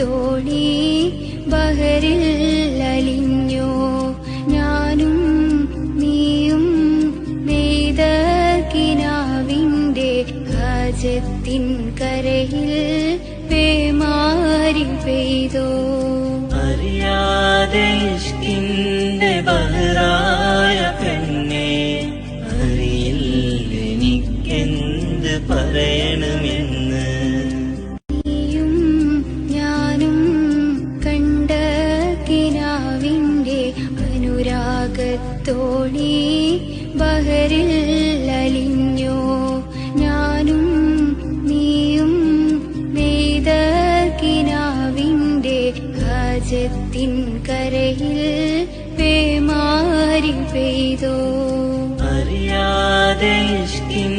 തോണി ബഹറിൽ അലിഞ്ഞോ ഞാനും നീയും നെയ്ത കിനാവിന്റെ ഹാജത്തിൻ കരയിൽ പേമാരി പെയ്തോ അറിയാതെ ഇഷ്കിന്റെ ബഹറായ പെണ്ണെ അറിയില്ലെനിക്കെന്ത് പറയണമെന്ന് നീയും ഞാനും കണ്ട കിനാവിന്റെ അനുരാഗത്തോണി ബഹറിൽ അലിഞ്ഞോ ഞാനും നീയും നെയ്ത കിനാവിന്റെ ഹാജത്തിൻ കരയിൽ പേമാരി പെയ്തോ അറിയാതെ ഇഷ്കിൻ